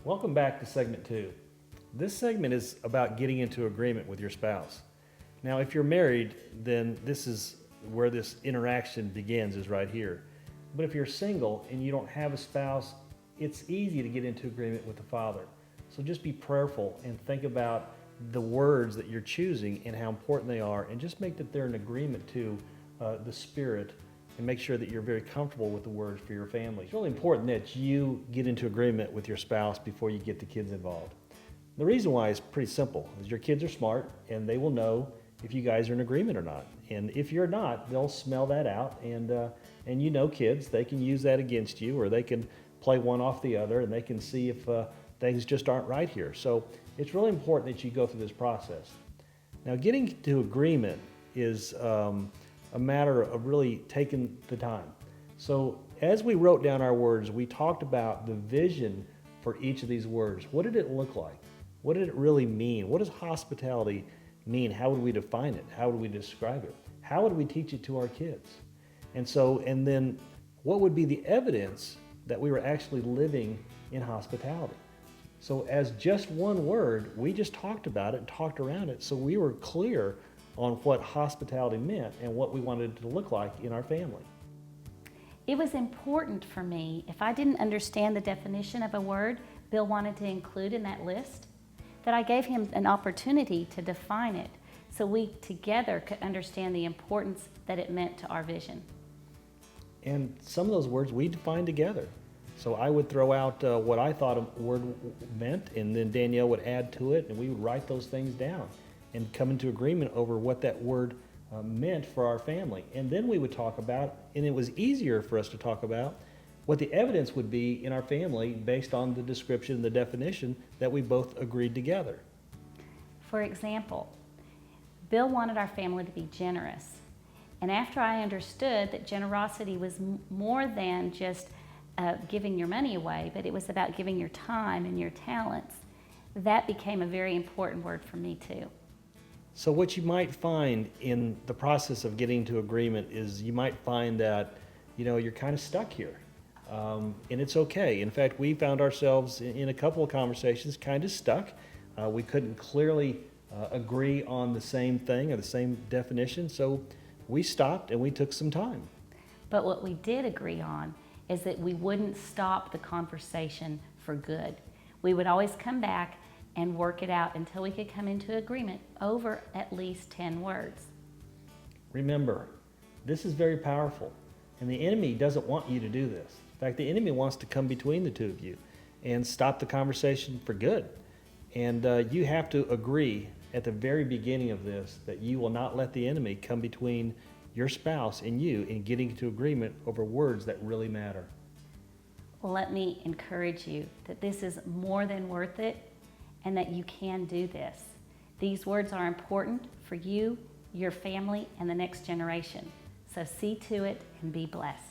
Welcome back to segment 2. This segment is about getting into agreement with your spouse. Now, if you're married, then this is where this interaction begins, is right here. But if you're single and you don't have a spouse, it's easy to get into agreement with the Father. So just be prayerful and think about the words that you're choosing and how important they are, and just make that they're in agreement to the Spirit, and make sure that you're very comfortable with the words for your family. It's really important that you get into agreement with your spouse before you get the kids involved. The reason why is pretty simple, is your kids are smart and they will know if you guys are in agreement or not. And if you're not, they'll smell that out, and you know kids, they can use that against you, or they can play one off the other, and they can see if things just aren't right here. So it's really important that you go through this process. Now, getting to agreement is a matter of really taking the time. So as we wrote down our words, we talked about the vision for each of these words. What did it look like? What did it really mean? What does hospitality mean? How would we define it? How would we describe it? How would we teach it to our kids? And then what would be the evidence that we were actually living in hospitality? So as just one word, we just talked about it and talked around it, so we were clear on what hospitality meant and what we wanted it to look like in our family. It was important for me, if I didn't understand the definition of a word Bill wanted to include in that list, that I gave him an opportunity to define it so we together could understand the importance that it meant to our vision. And some of those words we defined together. So I would throw out what I thought a word meant, and then Danielle would add to it, and we would write those things down and come into agreement over what that word meant for our family. And then we would talk about, and it was easier for us to talk about, what the evidence would be in our family based on the description and the definition that we both agreed together. For example, Bill wanted our family to be generous. And after I understood that generosity was more than just giving your money away, but it was about giving your time and your talents, that became a very important word for me too. So what you might find in the process of getting to agreement is you might find that, you're kind of stuck here. And it's okay. In fact, we found ourselves in a couple of conversations kind of stuck. We couldn't clearly agree on the same thing or the same definition, so we stopped and we took some time. But what we did agree on is that we wouldn't stop the conversation for good. We would always come back and work it out until we could come into agreement over at least 10 words. Remember, this is very powerful, and the enemy doesn't want you to do this. In fact, the enemy wants to come between the two of you and stop the conversation for good. And you have to agree at the very beginning of this that you will not let the enemy come between your spouse and you in getting to agreement over words that really matter. Well, let me encourage you that this is more than worth it, and that you can do this. These words are important for you, your family, and the next generation. So see to it and be blessed.